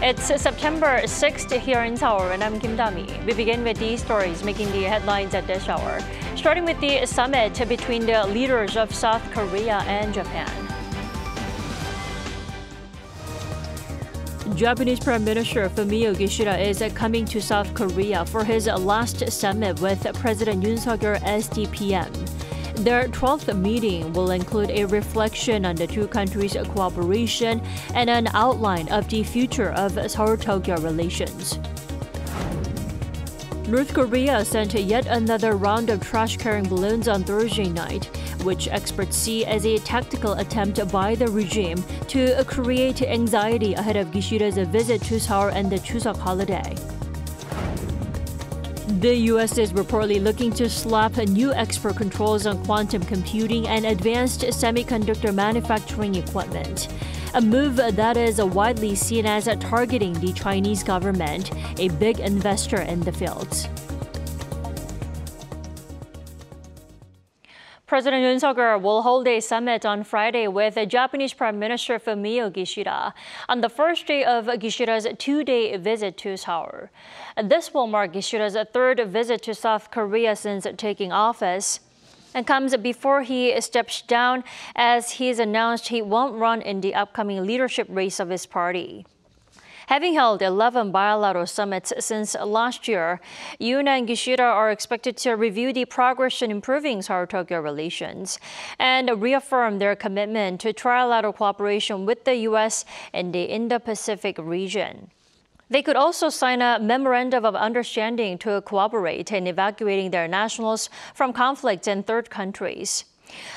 It's September 6th here in Seoul, and I'm Kim Dami. We begin with these stories making the headlines at this hour. Starting with the summit between the leaders of South Korea and Japan. Japanese Prime Minister Fumio Kishida is coming to South Korea for his last summit with President Yoon Suk-yeol as the PM. Their 12th meeting will include a reflection on the two countries' cooperation and an outline of the future of Seoul-Tokyo relations. North Korea sent yet another round of trash-carrying balloons on Thursday night, which experts see as a tactical attempt by the regime to create anxiety ahead of Kishida's visit to Seoul and the Chuseok holiday. The U.S. is reportedly looking to slap new export controls on quantum computing and advanced semiconductor manufacturing equipment, a move that is widely seen as targeting the Chinese government, a big investor in the field. President Yoon Suk-yeol will hold a summit on Friday with Japanese Prime Minister Fumio Kishida on the first day of Kishida's two-day visit to Seoul. This will mark Kishida's third visit to South Korea since taking office, and comes before he steps down as he's announced he won't run in the upcoming leadership race of his party. Having held 11 bilateral summits since last year, Yoon and Kishida are expected to review the progress in improving Seoul-Tokyo relations and reaffirm their commitment to trilateral cooperation with the U.S. in the Indo-Pacific region. They could also sign a memorandum of understanding to cooperate in evacuating their nationals from conflicts in third countries.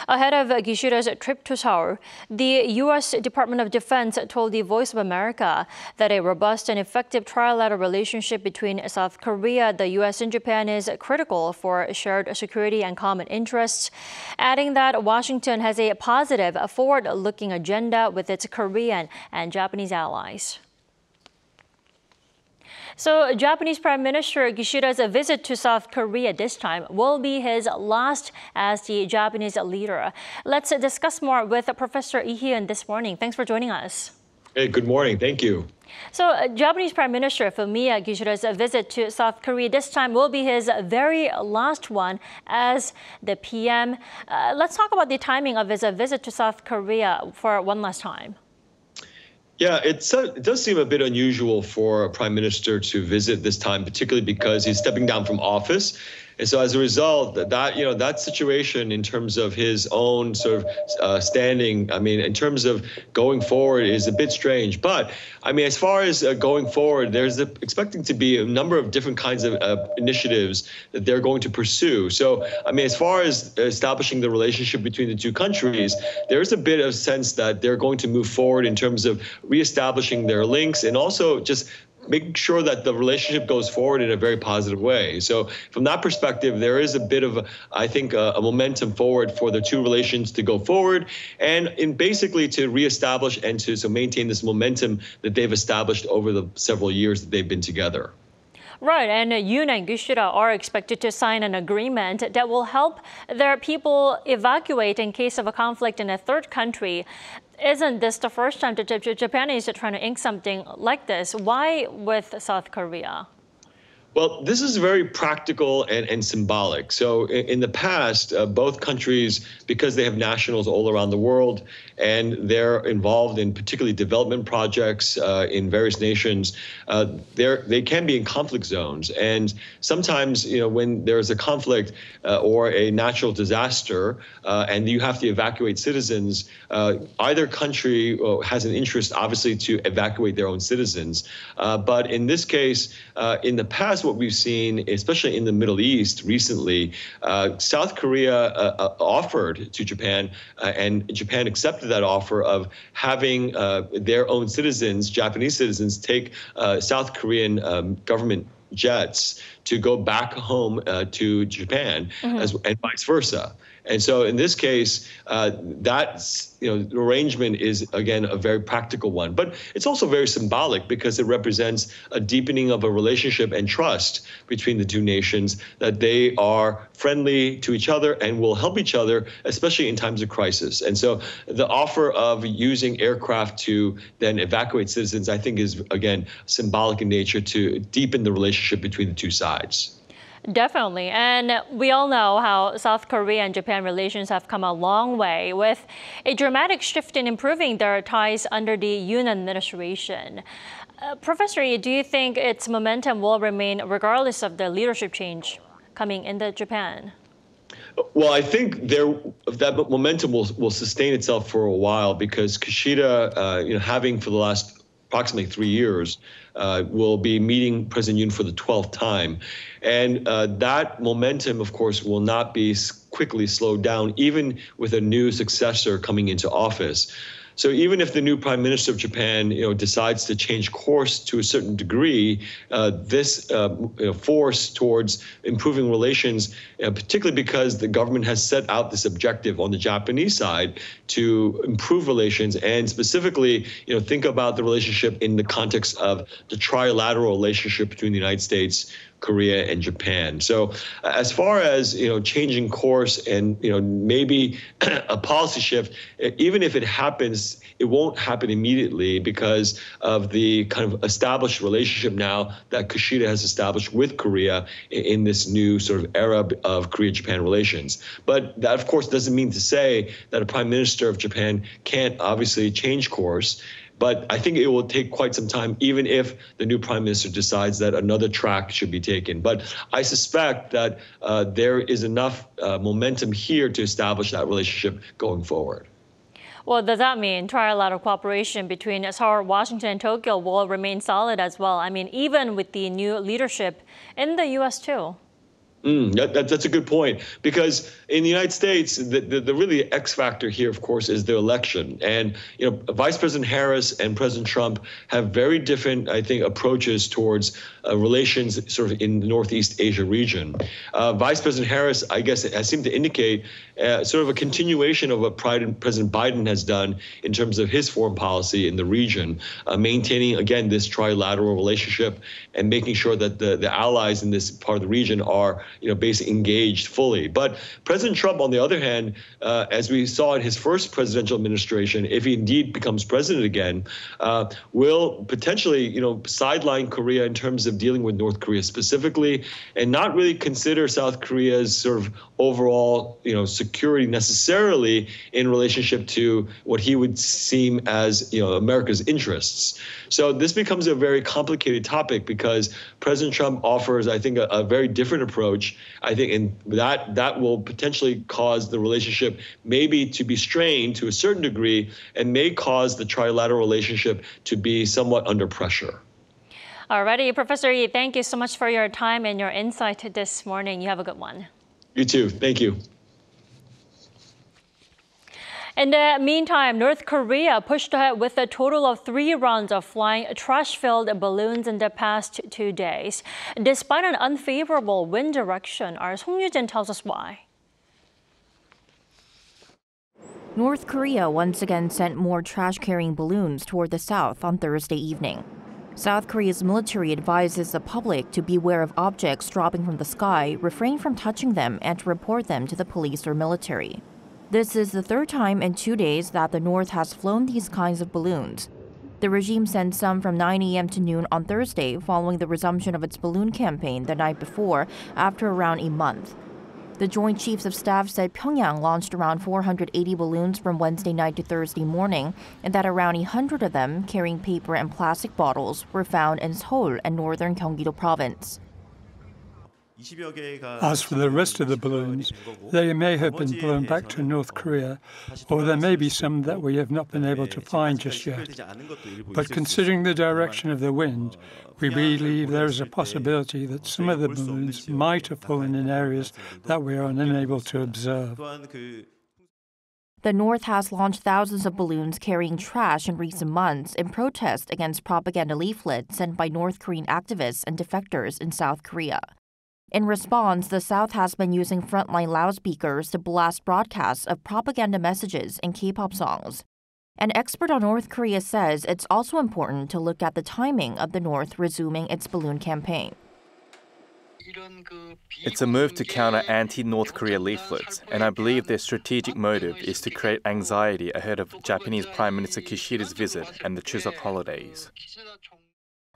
Ahead of Kishida's trip to Seoul, the U.S. Department of Defense told the Voice of America that a robust and effective trilateral relationship between South Korea, the U.S. and Japan is critical for shared security and common interests, adding that Washington has a positive, forward-looking agenda with its Korean and Japanese allies. So, Japanese Prime Minister Kishida's visit to South Korea this time will be his last as the Japanese leader. Let's discuss more with Professor Lee Hyun this morning. Thanks for joining us. Hey, good morning. Thank you. So, Japanese Prime Minister Fumio Kishida's visit to South Korea this time will be his very last one as the PM. Let's talk about the timing of his visit to South Korea for one last time. Yeah, it does seem a bit unusual for a prime minister to visit this time, particularly because he's stepping down from office. And so as a result, that situation in terms of his own sort of standing, I mean, in terms of going forward is a bit strange. But I mean, as far as going forward, there's expecting to be a number of different kinds of initiatives that they're going to pursue. So, I mean, as far as establishing the relationship between the two countries, there's a bit of sense that they're going to move forward in terms of reestablishing their links and also just making sure that the relationship goes forward in a very positive way. So from that perspective, there is a bit of, I think, a momentum forward for the two relations to go forward and basically to reestablish and to maintain this momentum that they've established over the several years that they've been together. Right, and Yoon and Kishida are expected to sign an agreement that will help their people evacuate in case of a conflict in a third country. Isn't this the first time that Japan is trying to ink something like this? Why with South Korea? Well, this is very practical and symbolic. So in the past, both countries, because they have nationals all around the world, and they're involved in particularly development projects in various nations, they can be in conflict zones. And sometimes, when there's a conflict or a natural disaster and you have to evacuate citizens, either country has an interest, obviously, to evacuate their own citizens. But in this case, in the past, what we've seen, especially in the Middle East recently, South Korea offered to Japan, and Japan accepted that offer of having their own citizens, Japanese citizens, take South Korean government jets to go back home to Japan, and vice versa. And so in this case, that arrangement is, again, a very practical one. But it's also very symbolic because it represents a deepening of a relationship and trust between the two nations, that they are friendly to each other and will help each other, especially in times of crisis. And so the offer of using aircraft to then evacuate citizens, I think, is, again, symbolic in nature to deepen the relationship between the two sides. Definitely. And we all know how South Korea and Japan relations have come a long way, with a dramatic shift in improving their ties under the Yoon administration. Professor Lee, do you think its momentum will remain regardless of the leadership change coming into Japan? Well, I think that momentum will sustain itself for a while because Kishida, having for the last approximately 3 years, will be meeting President Yoon for the 12th time. And that momentum, of course, will not be quickly slowed down, even with a new successor coming into office. So even if the new prime minister of Japan, decides to change course to a certain degree, this force towards improving relations, particularly because the government has set out this objective on the Japanese side to improve relations, and specifically, think about the relationship in the context of the trilateral relationship between the United States, Korea, and Japan. So as far as, changing course and, maybe a policy shift, even if it happens, it won't happen immediately because of the kind of established relationship now that Kishida has established with Korea in this new sort of era of Korea-Japan relations. But that, of course, doesn't mean to say that a prime minister of Japan can't obviously change course. But I think it will take quite some time, even if the new prime minister decides that another track should be taken. But I suspect that there is enough momentum here to establish that relationship going forward. Well, does that mean trilateral cooperation between Seoul, Washington, and Tokyo will remain solid as well? I mean, even with the new leadership in the U.S. too? That's a good point, because in the United States, the really X factor here, of course, is the election. And, Vice President Harris and President Trump have very different, I think, approaches towards relations sort of in the Northeast Asia region. Vice President Harris, I guess, has seemed to indicate sort of a continuation of what President Biden has done in terms of his foreign policy in the region, maintaining, again, this trilateral relationship and making sure that the allies in this part of the region are basically engaged fully. But President Trump, on the other hand, as we saw in his first presidential administration, if he indeed becomes president again, will potentially, sideline Korea in terms of dealing with North Korea specifically, and not really consider South Korea's sort of overall, security necessarily in relationship to what he would seem as, America's interests. So this becomes a very complicated topic because President Trump offers, I think, a very different approach. I think and that will potentially cause the relationship maybe to be strained to a certain degree and may cause the trilateral relationship to be somewhat under pressure. Alrighty, Professor Lee, thank you so much for your time and your insight this morning. You have a good one. You too. Thank you. In the meantime, North Korea pushed ahead with a total of 3 rounds of flying trash-filled balloons in the past 2 days, despite an unfavorable wind direction. Our Song Yu-jin tells us why. North Korea once again sent more trash-carrying balloons toward the south on Thursday evening. South Korea's military advises the public to beware of objects dropping from the sky, refrain from touching them, and to report them to the police or military. This is the 3rd time in 2 days that the North has flown these kinds of balloons. The regime sent some from 9 a.m. to noon on Thursday, following the resumption of its balloon campaign the night before, after around a month. The Joint Chiefs of Staff said Pyongyang launched around 480 balloons from Wednesday night to Thursday morning, and that around 100 of them, carrying paper and plastic bottles, were found in Seoul and northern Gyeonggi-do province. As for the rest of the balloons, they may have been blown back to North Korea, or there may be some that we have not been able to find just yet. But considering the direction of the wind, we believe there is a possibility that some of the balloons might have fallen in areas that we are unable to observe. The North has launched thousands of balloons carrying trash in recent months in protest against propaganda leaflets sent by North Korean activists and defectors in South Korea. In response, the South has been using frontline loudspeakers to blast broadcasts of propaganda messages in K-pop songs. An expert on North Korea says it's also important to look at the timing of the North resuming its balloon campaign. It's a move to counter anti-North Korea leaflets, and I believe their strategic motive is to create anxiety ahead of Japanese Prime Minister Kishida's visit and the Chuseok holidays.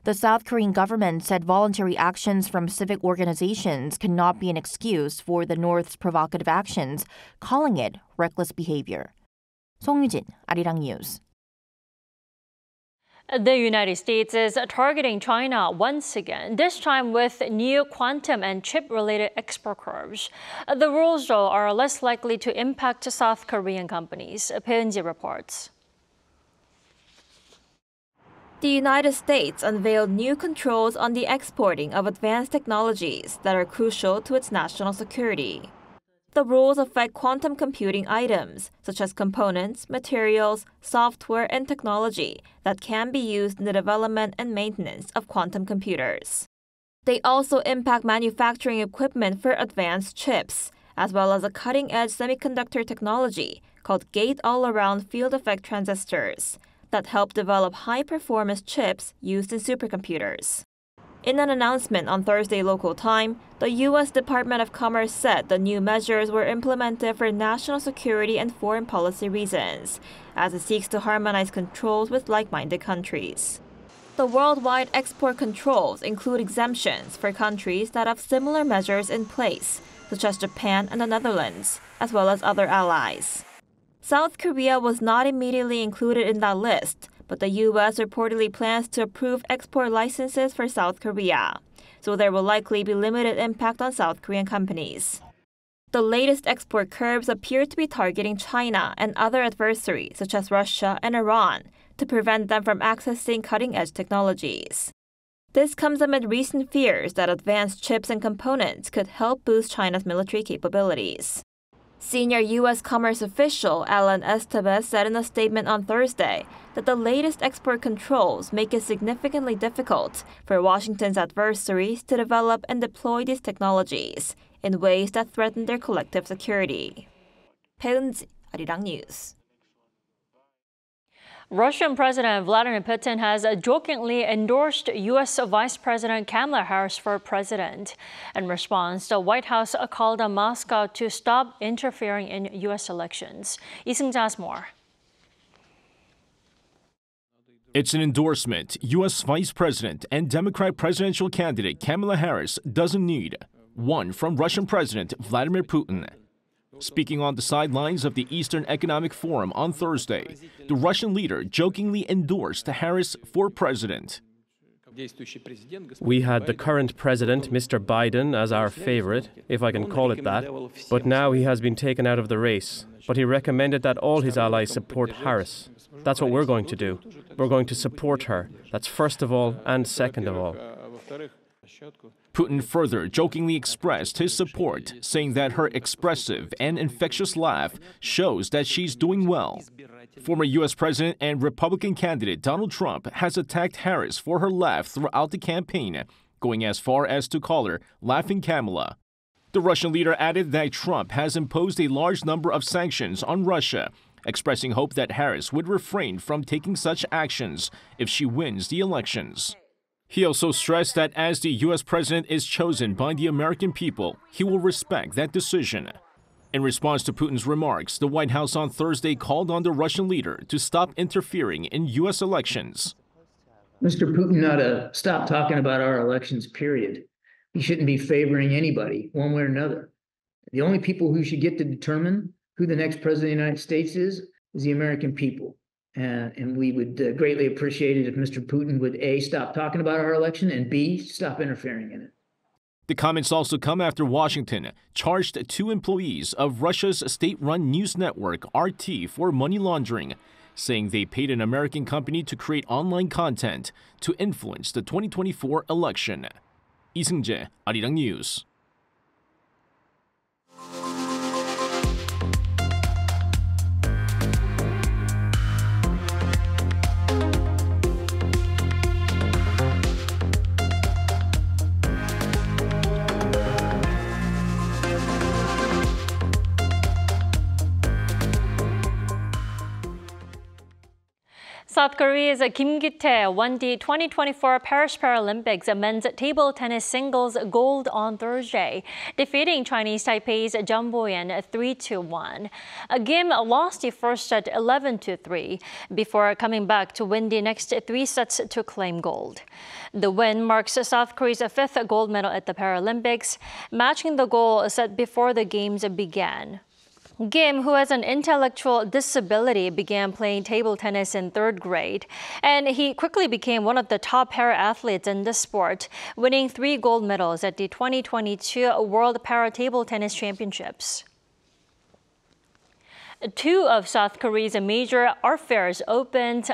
The South Korean government said voluntary actions from civic organizations cannot be an excuse for the North's provocative actions, calling it reckless behavior. 송유진, 아리랑 뉴스. The United States is targeting China once again, this time with new quantum and chip-related export curbs. The rules, though, are less likely to impact South Korean companies. Peunji reports. The United States unveiled new controls on the exporting of advanced technologies that are crucial to its national security. The rules affect quantum computing items, such as components, materials, software, and technology that can be used in the development and maintenance of quantum computers. They also impact manufacturing equipment for advanced chips, as well as a cutting-edge semiconductor technology called gate-all-around field effect transistors that help develop high-performance chips used in supercomputers. In an announcement on Thursday local time, the U.S. Department of Commerce said the new measures were implemented for national security and foreign policy reasons, as it seeks to harmonize controls with like-minded countries. The worldwide export controls include exemptions for countries that have similar measures in place, such as Japan and the Netherlands, as well as other allies. South Korea was not immediately included in that list, but the U.S. reportedly plans to approve export licenses for South Korea, so there will likely be limited impact on South Korean companies. The latest export curbs appear to be targeting China and other adversaries such as Russia and Iran to prevent them from accessing cutting-edge technologies. This comes amid recent fears that advanced chips and components could help boost China's military capabilities. Senior U.S. commerce official Alan Estevez said in a statement on Thursday that the latest export controls make it significantly difficult for Washington's adversaries to develop and deploy these technologies in ways that threaten their collective security. Peunji, 아리랑 뉴스. Russian President Vladimir Putin has jokingly endorsed U.S. Vice President Kamala Harris for president. In response, the White House called on Moscow to stop interfering in U.S. elections. Lee Seung-ja has more. It's an endorsement U.S. Vice President and Democrat presidential candidate Kamala Harris doesn't need. One from Russian President Vladimir Putin. Speaking on the sidelines of the Eastern Economic Forum on Thursday, the Russian leader jokingly endorsed Harris for president. We had the current president, Mr. Biden, as our favorite, if I can call it that, but now he has been taken out of the race. But he recommended that all his allies support Harris. That's what we're going to do. We're going to support her. That's first of all and second of all. Putin further jokingly expressed his support, saying that her expressive and infectious laugh shows that she's doing well. Former U.S. President and Republican candidate Donald Trump has attacked Harris for her laugh throughout the campaign, going as far as to call her Laughing Kamala. The Russian leader added that Trump has imposed a large number of sanctions on Russia, expressing hope that Harris would refrain from taking such actions if she wins the elections. He also stressed that as the U.S. president is chosen by the American people, he will respect that decision. In response to Putin's remarks, the White House on Thursday called on the Russian leader to stop interfering in U.S. elections. Mr. Putin ought to stop talking about our elections, period. He shouldn't be favoring anybody, one way or another. The only people who should get to determine who the next president of the United States is the American people. And we would greatly appreciate it if Mr. Putin would A, stop talking about our election, and B, stop interfering in it. The comments also come after Washington charged 2 employees of Russia's state-run news network RT for money laundering, saying they paid an American company to create online content to influence the 2024 election. Lee Seung-jae, 아리랑 뉴스. South Korea's Kim Gi-tae won the 2024 Paris Paralympics men's table tennis singles gold on Thursday, defeating Chinese Taipei's Zhang Boyan 3-1. Kim lost the first set 11-3 before coming back to win the next 3 sets to claim gold. The win marks South Korea's 5th gold medal at the Paralympics, matching the goal set before the games began. Kim, who has an intellectual disability, began playing table tennis in 3rd grade, and he quickly became one of the top para-athletes in the sport, winning 3 gold medals at the 2022 World Para-Table Tennis Championships. 2 of South Korea's major art fairs opened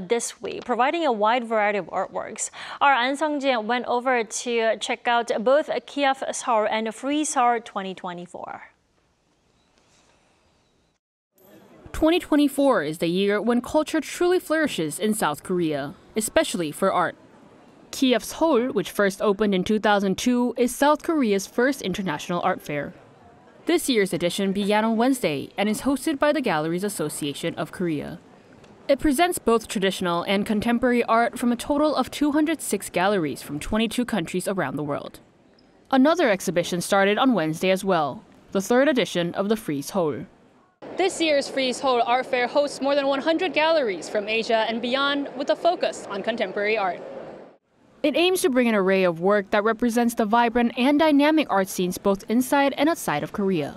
this week, providing a wide variety of artworks. Our An Sung-jin went over to check out both Kiev Seoul and Frieze Seoul 2024. 2024 is the year when culture truly flourishes in South Korea, especially for art. Kiev Seoul, which first opened in 2002, is South Korea's first international art fair. This year's edition began on Wednesday and is hosted by the Galleries Association of Korea. It presents both traditional and contemporary art from a total of 206 galleries from 22 countries around the world. Another exhibition started on Wednesday as well, the 3rd edition of the Frieze Seoul. This year's Frieze Seoul Art Fair hosts more than 100 galleries from Asia and beyond, with a focus on contemporary art. It aims to bring an array of work that represents the vibrant and dynamic art scenes both inside and outside of Korea.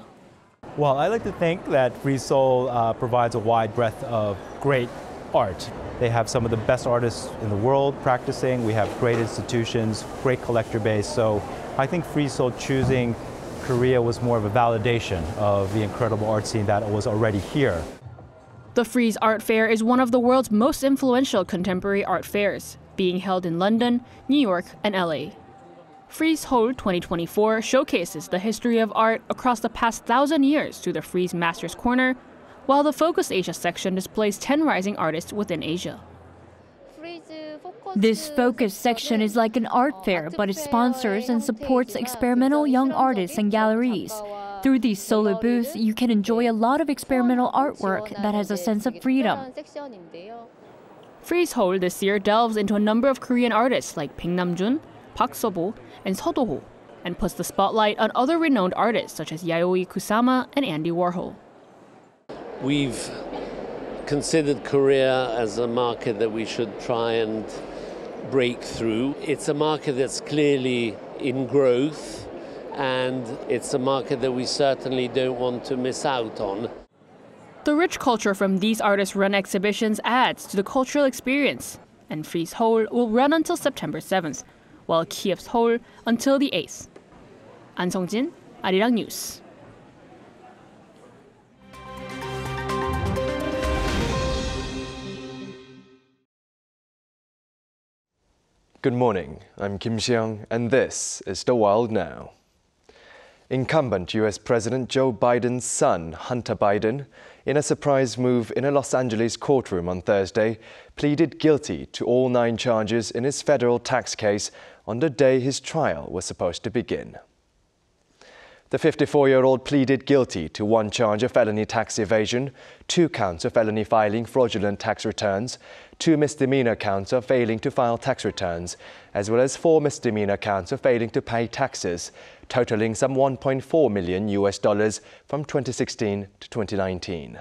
Well, I like to think that Frieze Seoul provides a wide breadth of great art. They have some of the best artists in the world practicing. We have great institutions, great collector base. So I think Frieze Seoul choosing Korea was more of a validation of the incredible art scene that was already here. The Frieze Art Fair is one of the world's most influential contemporary art fairs, being held in London, New York, and LA. Frieze Seoul 2024 showcases the history of art across the past 1,000 years through the Frieze Masters Corner, while the Focus Asia section displays 10 rising artists within Asia. This Focus section is like an art fair, but it sponsors and supports experimental young artists and galleries. Through these solo booths, you can enjoy a lot of experimental artwork that has a sense of freedom. Frieze Seoul this year delves into a number of Korean artists like Baek Nam-jun, Park So-bo, and Seo Do-ho, and puts the spotlight on other renowned artists such as Yayoi Kusama and Andy Warhol. We've considered Korea as a market that we should try and break through. It's a market that's clearly in growth, and it's a market that we certainly don't want to miss out on. The rich culture from these artist-run exhibitions adds to the cultural experience, and Frieze Seoul will run until September 7th, while Kiev Seoul until the 8th. An Sung-jin, Arirang News. Good morning, I'm Kim Seong, and this is The World Now. Incumbent U.S. President Joe Biden's son, Hunter Biden, in a surprise move in a Los Angeles courtroom on Thursday, pleaded guilty to all 9 charges in his federal tax case on the day his trial was supposed to begin. The 54-year-old pleaded guilty to 1 charge of felony tax evasion, 2 counts of felony filing fraudulent tax returns, 2 misdemeanor counts of failing to file tax returns, as well as 4 misdemeanor counts of failing to pay taxes, totaling some $1.4 million from 2016 to 2019.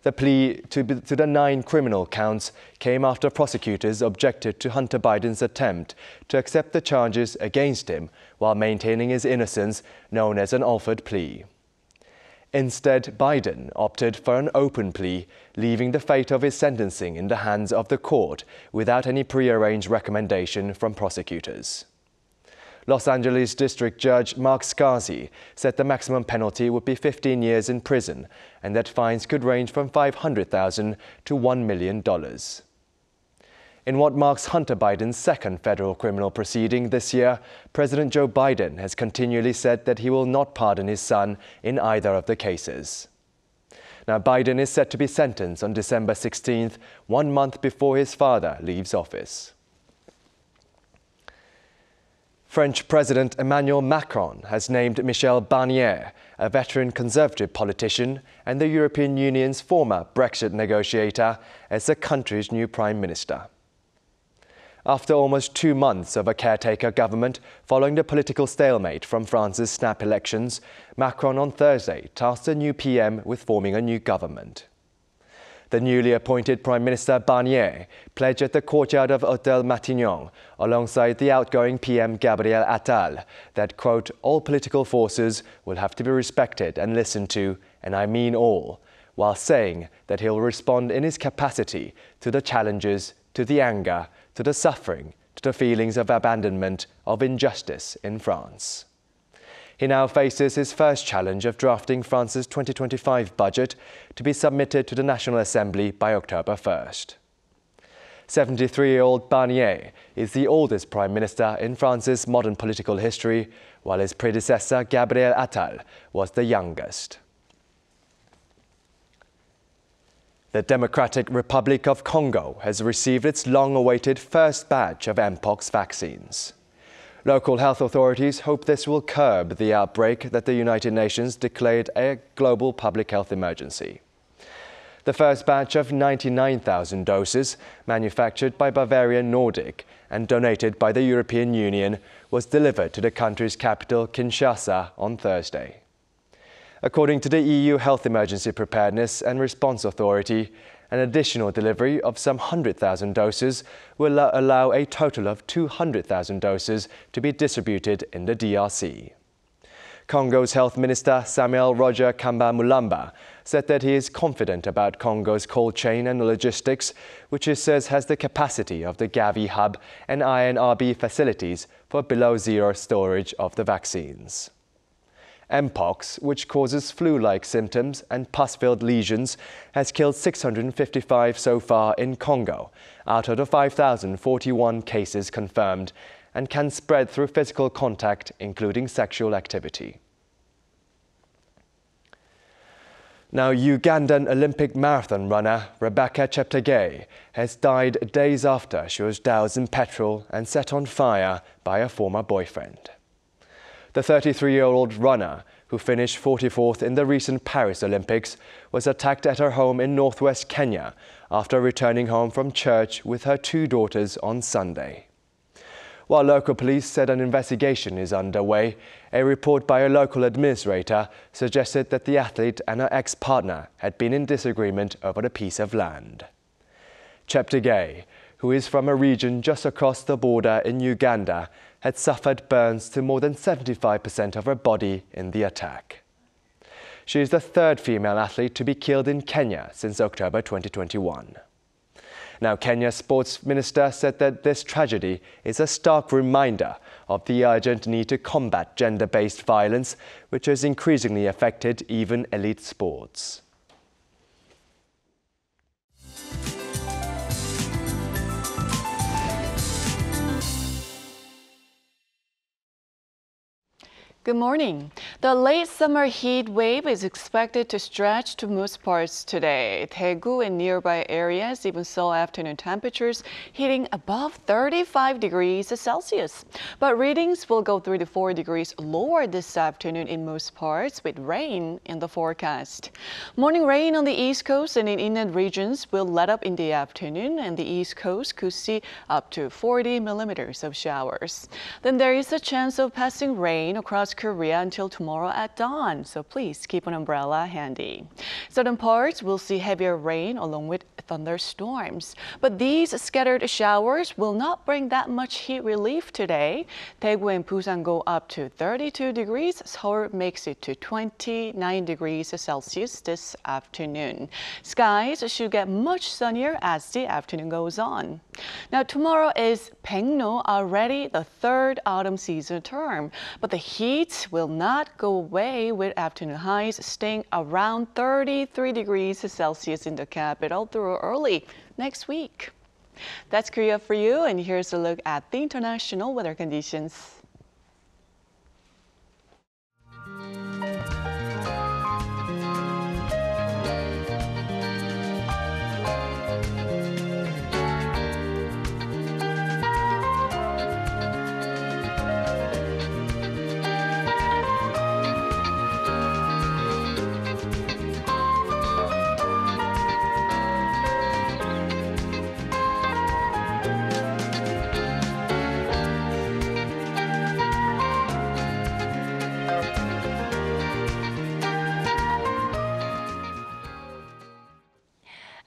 The plea to the 9 criminal counts came after prosecutors objected to Hunter Biden's attempt to accept the charges against him while maintaining his innocence, known as an Alford plea. Instead, Biden opted for an open plea, leaving the fate of his sentencing in the hands of the court without any prearranged recommendation from prosecutors. Los Angeles District Judge Mark Scarsi said the maximum penalty would be 15 years in prison and that fines could range from $500,000 to $1 million. In what marks Hunter Biden's 2nd federal criminal proceeding this year, President Joe Biden has continually said that he will not pardon his son in either of the cases. Now, Biden is set to be sentenced on December 16th, 1 month before his father leaves office. French President Emmanuel Macron has named Michel Barnier, a veteran Conservative politician and the European Union's former Brexit negotiator, as the country's new Prime Minister. After almost 2 months of a caretaker government following the political stalemate from France's snap elections, Macron on Thursday tasked the new PM with forming a new government. The newly appointed Prime Minister Barnier pledged at the courtyard of Hôtel Matignon, alongside the outgoing PM Gabriel Attal, that, quote, all political forces will have to be respected and listened to, and I mean all, while saying that he'll respond in his capacity to the challenges, to the anger, to the suffering, to the feelings of abandonment, of injustice in France. He now faces his first challenge of drafting France's 2025 budget to be submitted to the National Assembly by October 1st. 73-year-old Barnier is the oldest Prime Minister in France's modern political history, while his predecessor Gabriel Attal was the youngest. The Democratic Republic of Congo has received its long-awaited first batch of Mpox vaccines. Local health authorities hope this will curb the outbreak that the United Nations declared a global public health emergency. The first batch of 99,000 doses, manufactured by Bavarian Nordic and donated by the European Union, was delivered to the country's capital, Kinshasa, on Thursday. According to the EU Health Emergency Preparedness and Response Authority, an additional delivery of some 100,000 doses will allow a total of 200,000 doses to be distributed in the DRC. Congo's Health Minister Samuel Roger Kamba Mulamba said that he is confident about Congo's cold chain and logistics, which he says has the capacity of the Gavi hub and INRB facilities for below-zero storage of the vaccines. Mpox, which causes flu-like symptoms and pus-filled lesions, has killed 655 so far in Congo, out of the 5,041 cases confirmed, and can spread through physical contact, including sexual activity. Now, Ugandan Olympic marathon runner Rebecca Cheptegei has died days after she was doused in petrol and set on fire by a former boyfriend. The 33-year-old runner, who finished 44th in the recent Paris Olympics, was attacked at her home in northwest Kenya after returning home from church with her 2 daughters on Sunday. While local police said an investigation is underway, a report by a local administrator suggested that the athlete and her ex-partner had been in disagreement over a piece of land. Cheptegei, who is from a region just across the border in Uganda, had suffered burns to more than 75% of her body in the attack. She is the 3rd female athlete to be killed in Kenya since October 2021. Now, Kenya's sports minister said that this tragedy is a stark reminder of the urgent need to combat gender-based violence, which has increasingly affected even elite sports. Good morning. The late summer heat wave is expected to stretch to most parts today. Daegu and nearby areas even saw afternoon temperatures hitting above 35 degrees Celsius. But readings will go 3 to 4 degrees lower this afternoon in most parts, with rain in the forecast. Morning rain on the East Coast and in inland regions will let up in the afternoon, and the East Coast could see up to 40 millimeters of showers. Then there is a chance of passing rain across Korea until tomorrow at dawn, so please keep an umbrella handy. Southern parts will see heavier rain along with thunderstorms, but these scattered showers will not bring that much heat relief today. Daegu and Busan go up to 32 degrees. Seoul makes it to 29 degrees Celsius this afternoon. Skies should get much sunnier as the afternoon goes on. Now, tomorrow is Baekno, already the 3rd autumn season term, but the heat will not go away, with afternoon highs staying around 33 degrees Celsius in the capital through early next week. That's Korea for you, and here's a look at the international weather conditions.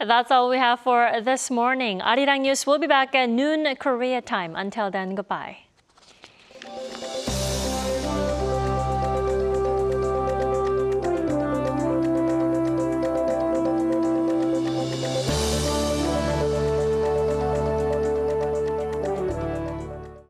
That's all we have for this morning. Arirang News will be back at noon Korea time. Until then, goodbye.